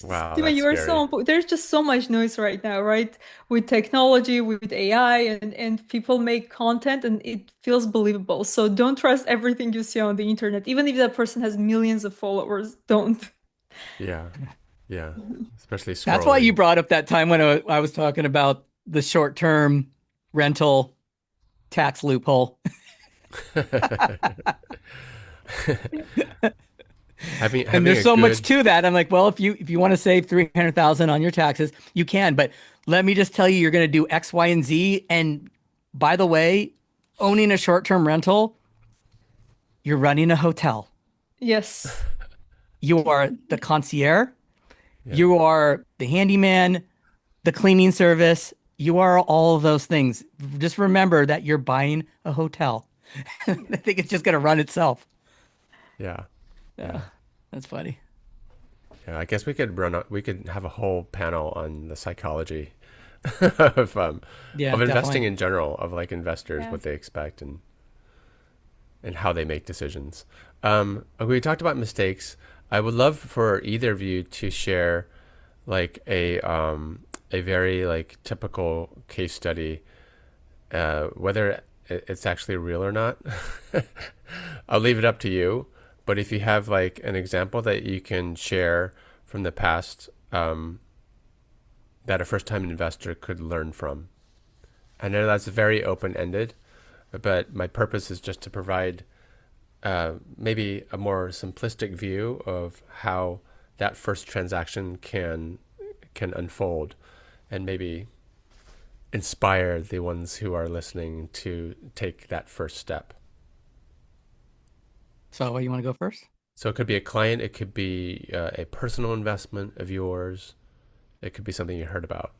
Wow, Steven, that's you are so scary. there's just so much noise right now, right? With technology, with AI, and people make content and it feels believable. So don't trust everything you see on the internet, even if that person has millions of followers. Don't. Yeah. Yeah. Especially That's why you scrolling. brought up that time when I was talking about the short-term rental tax loophole. And Having there's a so much good to that. I'm like, well, if you want to save 300,000 on your taxes, you can. But let me just tell you, you're going to do X, Y, and Z. And by the way, owning a short-term rental, you're running a hotel. Yes. You are the concierge. yeah. You are the handyman, the cleaning service. You are all of those things. Just remember that you're buying a hotel. I think it's just going to run itself. Yeah. Yeah, Yeah. that's funny. Yeah. I guess we could have a whole panel on the psychology of Yeah, of investing definitely. in general, of like investors, Yeah. what they expect and how they make decisions. We talked about mistakes. I would love for either of you to share like a very like typical case study, whether it's actually real or not. I'll leave it up to you. But if you have like an example that you can share from the past, that a first-time investor could learn from. I know that's very open-ended, but my purpose is just to provide maybe a more simplistic view of how that first transaction can unfold, and maybe inspire the ones who are listening to take that first step. So, you want to go first? So it could be a client, it could be a personal investment of yours, it could be something you heard about.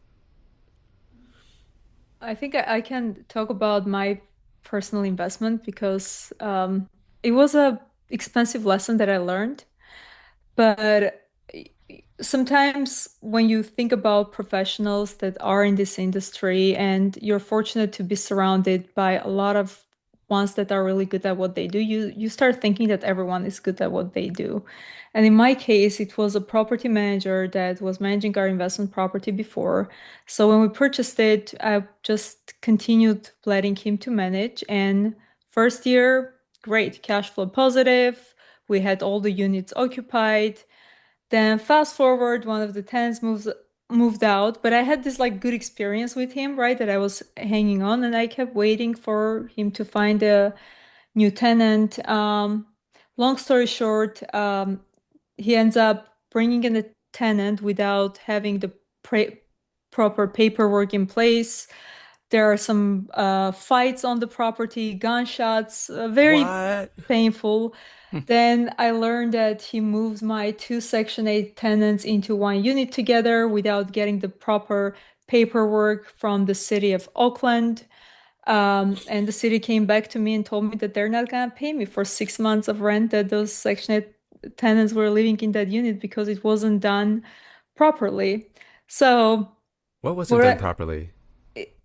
I think I can talk about my personal investment because it was a expensive lesson that I learned. But sometimes when you think about professionals that are in this industry and you're fortunate to be surrounded by a lot of ones that are really good at what they do, you start thinking that everyone is good at what they do. And in my case, it was a property manager that was managing our investment property before. So when we purchased it, I just continued letting him to manage. And first year, great, cash flow positive. We had all the units occupied. Then fast forward, one of the tenants moved out, but I had this like good experience with him, right? That I was hanging on, and I kept waiting for him to find a new tenant. Long story short, he ends up bringing in a tenant without having the proper paperwork in place. There are some fights on the property, gunshots, very What? painful. Then I learned that he moved my two Section 8 tenants into one unit together without getting the proper paperwork from the city of Oakland. And the city came back to me and told me that they're not gonna pay me for 6 months of rent that those Section 8 tenants were living in that unit because it wasn't done properly. So What wasn't done what properly?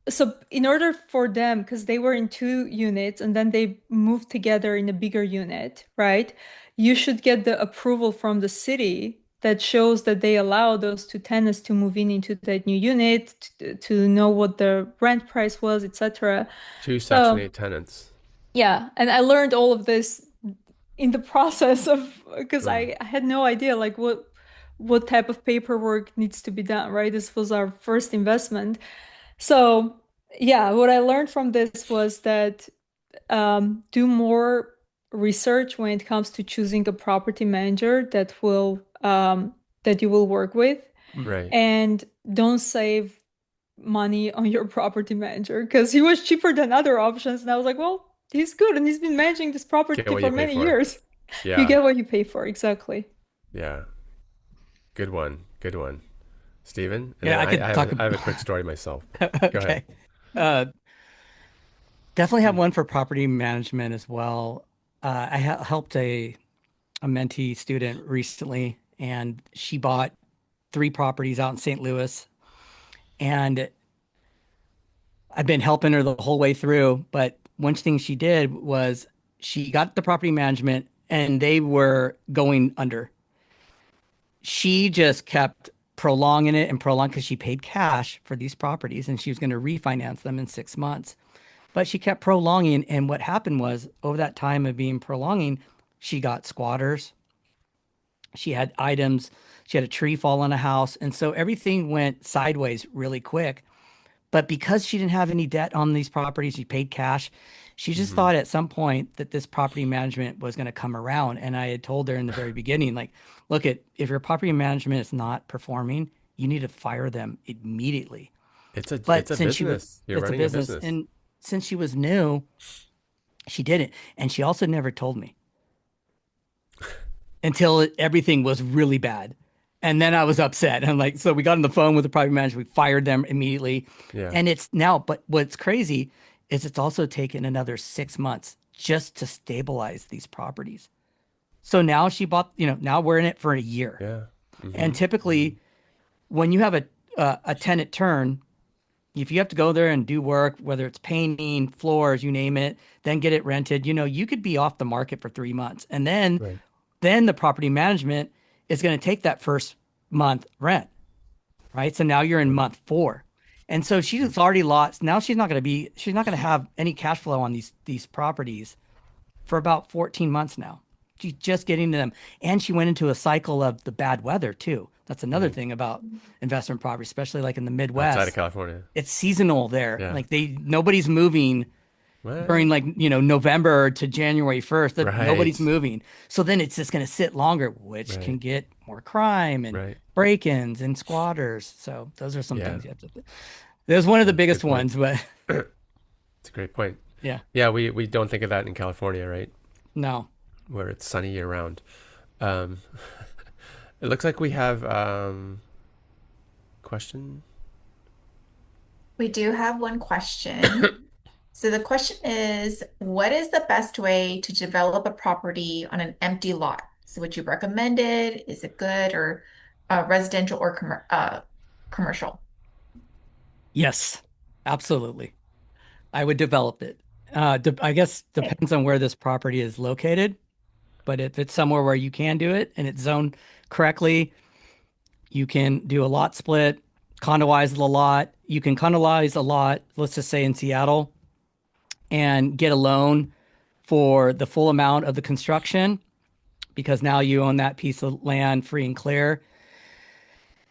so in order for them, because they were in two units and then they moved together in a bigger unit, right? You should get the approval from the city that shows that they allow those two tenants to move in into that new unit, to know what the rent price was, etc. Two Section So 8 tenants. yeah, and I learned all of this in the process of, because Mm. I had no idea like what type of paperwork needs to be done, right? This was our first investment. So, yeah, what I learned from this was that do more research when it comes to choosing a property manager that you will work with, Right. and don't save money on your property manager because he was cheaper than other options. And I was like, well, he's good and he's been managing this Get property what for you pay many for. years. You Yeah. get what you pay for, exactly. Yeah. Good one. Good one. Stephen? And then Yeah, I could talk. I have a quick story myself. Go ahead. Okay. Uh, Definitely have one for property management as well. I helped a mentee student recently, and she bought three properties out in St. Louis. And I've been helping her the whole way through. But one thing she did was she got the property management and they were going under. She just kept prolonging it and prolonging because she paid cash for these properties and she was going to refinance them in 6 months. But she kept prolonging. And what happened was over that time of being prolonging, she got squatters. She had items, she had a tree fall on a house. And so everything went sideways really quick. But because she didn't have any debt on these properties, she paid cash. She just Mm-hmm. thought at some point that this property management was going to come around. And I had told her in the very beginning, like, look, if your property management is not performing, you need to fire them immediately. It's But a since she was, business. You're it's a running a business. business. And since she was new, she didn't. And she also never told me until everything was really bad. And then I was upset. I'm like, so we got on the phone with the property manager. We fired them immediately. Yeah. And it's now, but what's crazy is it's also taken another 6 months just to stabilize these properties. So now she bought, now we're in it for a year. Yeah. And Mm-hmm. Mm-hmm. typically, when you have a tenant turn, if you have to go there and do work, whether it's painting, floors, you name it, then get it rented, you could be off the market for 3 months. And Right. then the property management is going to take that first month rent, right? So now you're in Right. month four. And so she's already lost. Now she's not going to have any cash flow on these properties for about 14 months now. She's just getting to them. And she went into a cycle of the bad weather too. That's another Mm-hmm. thing about investment property, especially like in the Outside of Midwest. California. It's seasonal there. Yeah. Like nobody's moving during What? like November to January 1st, that nobody's Right. moving, so then it's just going to sit longer, which Right. can get more crime and Right. break-ins and squatters. So those are some Yeah. things you have to. There's one of the That's a good biggest point. ones, but It's a great point. yeah, Yeah, we don't think of that in California, right? no. Where it's sunny year round. Um, it looks like we have question. We do have one question. So the question is, what is the best way to develop a property on an empty lot? So would you recommend it? Is it good or residential or commercial? Yes, absolutely. I would develop it. I guess Okay. depends on where this property is located, but if it's somewhere where you can do it and it's zoned correctly, you can do a lot split, condoize the lot. You can condoize a lot, let's just say in Seattle, and get a loan for the full amount of the construction because now you own that piece of land free and clear.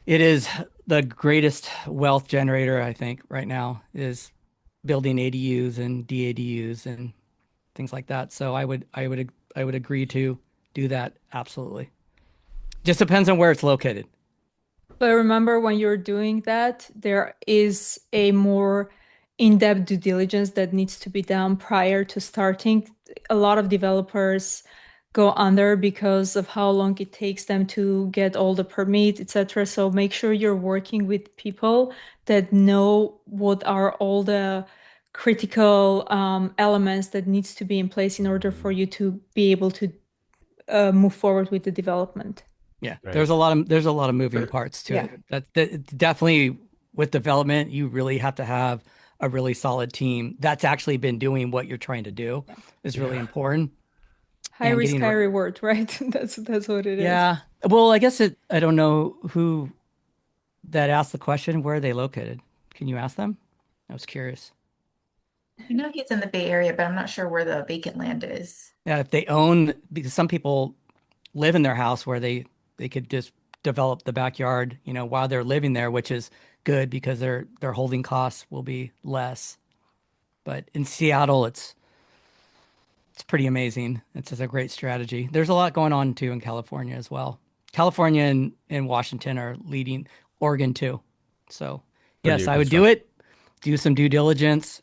It is the greatest wealth generator, I think, right now is building ADUs and DADUs and things like that. So I would agree to do that absolutely. Just depends on where it's located. But remember, when you're doing that, there is a more in-depth due diligence that needs to be done prior to starting. A lot of developers go under because of how long it takes them to get all the permits, etc. So make sure you're working with people that know what are all the critical elements that needs to be in place in order for you to be able to move forward with the development. Yeah, Right. there's a lot of moving parts to Yeah. it. That definitely with development, you really have to have a really solid team that's actually been doing what you're trying to do is really Yeah. important. High And risk, getting high right. reward, right? That's what it is. Yeah. Well, I guess I don't know who that asked the question. Where are they located? Can you ask them? I was curious. I know he's in the Bay Area, but I'm not sure where the vacant land is. Yeah, if they own, because some people live in their house where they could just develop the backyard, while they're living there, which is good because their holding costs will be less. But in Seattle, it's pretty amazing. It's just a great strategy. There's a lot going on too in California as well. California and Washington are leading, Oregon too. So For yes, new I would do construction. it. Do some due diligence,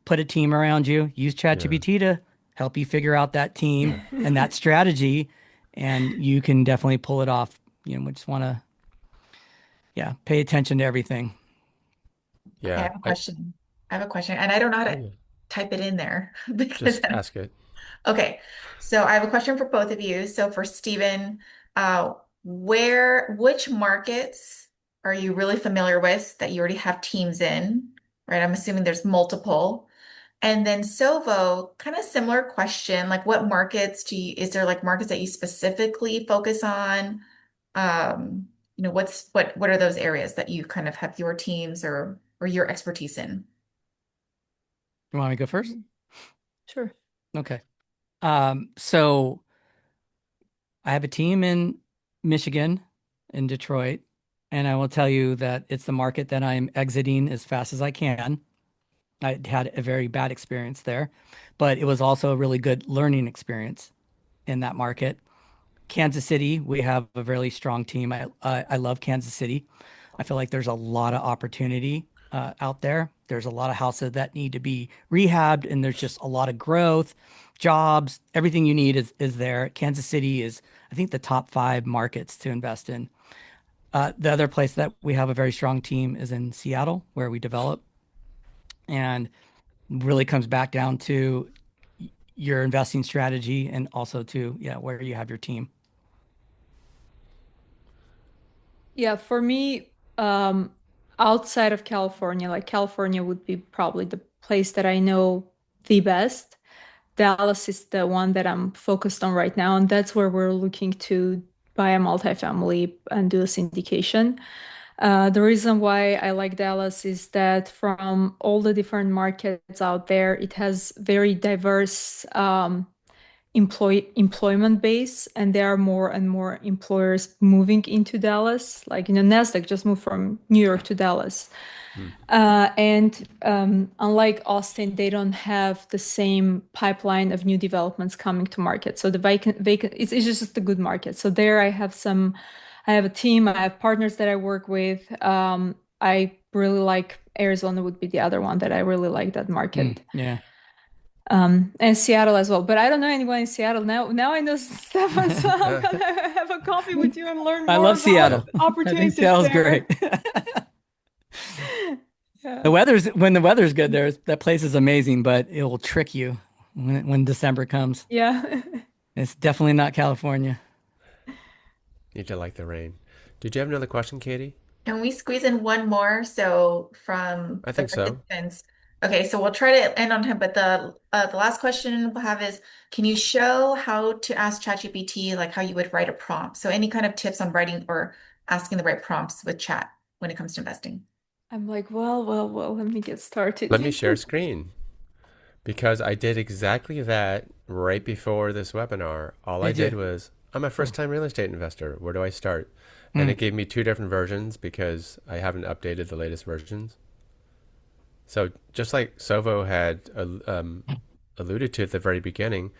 put a team around you, use Yeah. ChatGPT to help you figure out that team and that strategy, and you can definitely pull it off. We just want to, yeah, pay attention to everything. Okay, I Yeah. have a question. I have a question, and I don't know how to Yeah. type it in there because Just ask it. okay. So I have a question for both of you. So for Stephen, which markets are you really familiar with that you already have teams in, right? I'm assuming there's multiple. And then Tsovo, kind of similar question, like what markets is there like markets that you specifically focus on? What are those areas that you kind of have your teams or your expertise in? You want me to go first? Sure. Okay. So I have a team in Michigan, in Detroit, and I will tell you that it's the market that I'm exiting as fast as I can. I had a very bad experience there, but it was also a really good learning experience in that market. Kansas City, we have a really strong team. I love Kansas City. I feel like there's a lot of opportunity out there. There's a lot of houses that need to be rehabbed, and there's just a lot of growth, jobs, everything you need is there. Kansas City is, I think, the top 5 markets to invest in. The other place that we have a very strong team is in Seattle, where we develop, and really comes back down to your investing strategy and also to where you have your team. Yeah, for me, outside of California, like California would be probably the place that I know the best. Dallas is the one that I'm focused on right now, and that's where we're looking to buy a multifamily and do a syndication. The reason why I like Dallas is that from all the different markets out there, it has very diverse employment base, and there are more and more employers moving into Dallas. Like, Nasdaq just moved from New York to Dallas. And unlike Austin, they don't have the same pipeline of new developments coming to market. So the vacant, it's just a good market. So there I have a team, I have partners that I work with. I really like Arizona would be the other one that I really like that market. Yeah. And Seattle as well. But I don't know anyone in Seattle. Now I know Stefan, so I'm gonna have a coffee with you and learn I more love about Seattle. I think opportunities Seattle's there. great. Yeah. When the weather's good there, that place is amazing, but it will trick you when December comes. Yeah. It's definitely not California. You did like the rain. Did you have another question, Katie? Can we squeeze in one more? So from I the think so. participants. Okay, so we'll try to end on time, but the last question we'll have is, can you show how to ask ChatGPT, like how you would write a prompt? So any kind of tips on writing or asking the right prompts with chat when it comes to investing. I'm like, well, let me get started. Let me share screen because I did exactly that right before this webinar. All I Did you? did was, I'm a first time real estate investor. Where do I start? And Mm. it gave me 2 different versions because I haven't updated the latest versions. So just like Tsovo had alluded to at the very beginning,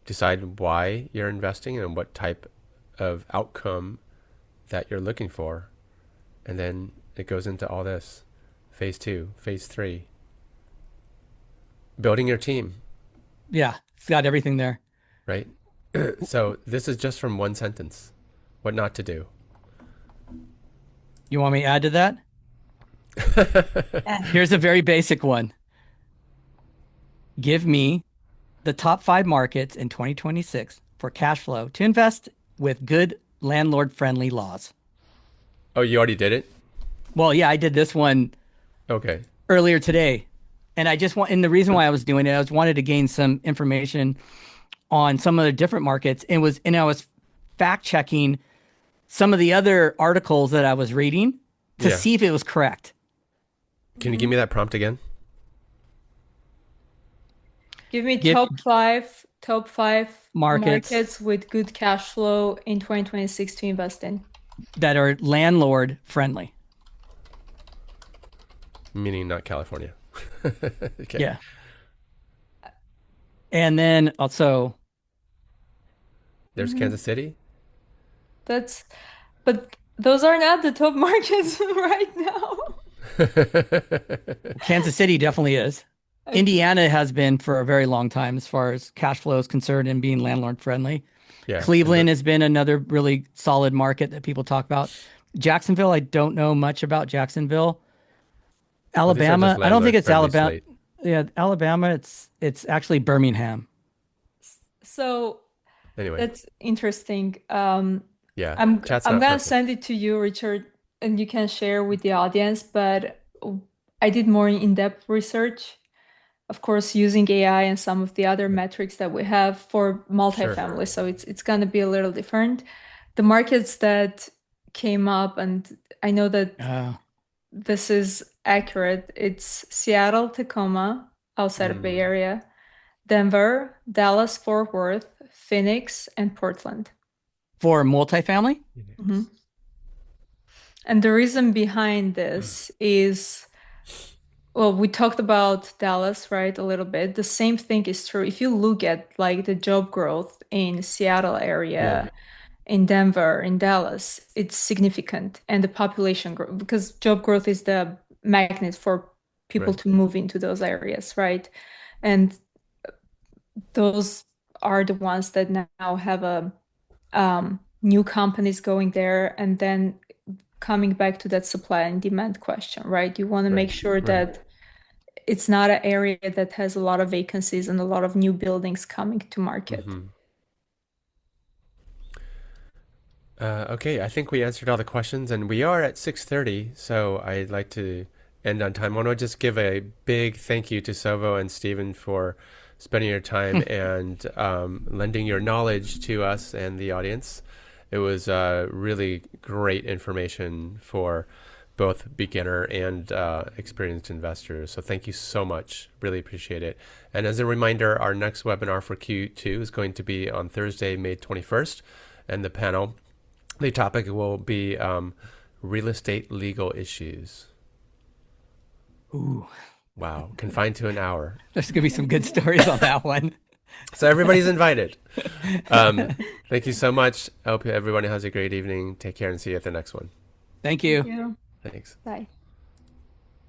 decide why you're investing and what type of outcome that you're looking for. And then it goes into all this. Phase 2, phase 3. Building your team, Yeah, it's got everything there. right? So this is just from one sentence. What not to do. You want me to add to that? Yeah. Here's a very basic one. Give me the top 5 markets in 2026 for cash flow to invest with good landlord-friendly laws. Oh, you already did it? Well, yeah, I did this one Okay. earlier today. And the reason why I was doing it, I was wanted to gain some information on some of the different markets and I was fact checking some of the other articles that I was reading to Yeah. see if it was correct. Can you give me that prompt again? Give me Give top five markets markets with good cash flow in 2026 to invest in. that are landlord friendly. Meaning not California. Okay. Yeah. And then also, There's Kansas City. That's, but those are not the top markets right now. Kansas City definitely is. Okay. Indiana has been for a very long time as far as cash flow is concerned and being landlord friendly. Yeah. Cleveland has been another really solid market that people talk about. Jacksonville, I don't know much about Jacksonville. Well, these are just Alabama, I don't think landlord it's friendly Alabama. slate. Yeah, Alabama, it's actually Birmingham. So Anyway, that's interesting. yeah. I'm Chat's I'm not gonna perfect. send it to you, Richard, and you can share with the audience. But I did more in-depth research, of course, using AI and some of the other metrics that we have for Sure. multifamily. So it's gonna be a little different. The markets that came up, and I know that Uh, this is accurate. It's Seattle, Tacoma, outside of Bay Area, Denver, Dallas, Fort Worth, Phoenix, and Portland. For multifamily? Mhm. And the reason behind this is, well, we talked about Dallas, right, a little bit. The same thing is true. If you look at like the job growth in Seattle area, in Denver, in Dallas, it's significant. And the population growth, because job growth is the magnet for people Right. to move into those areas, right? And those are the ones that now have a new companies going there, and then coming back to that supply and demand question, right? You want to make Right. sure Right. that it's not an area that has a lot of vacancies and a lot of new buildings coming to market. Okay, I think we answered all the questions, and we are at 6:30, so I'd like to end on time. I want to just give a big thank you to Tsovo and Stephen for spending your time and lending your knowledge to us and the audience. It was really great information for both beginner and experienced investors. So thank you so much. Really appreciate it. And as a reminder, our next webinar for Q2 is going to be on Thursday, May 21st, and the topic will be real estate legal issues. Ooh, Wow, confined to an hour. there's gonna be some good stories on that one. So everybody's invited. Thank you so much. I hope everybody has a great evening. Take care and see you at the next one. Thank you. Yeah. Thanks. Bye.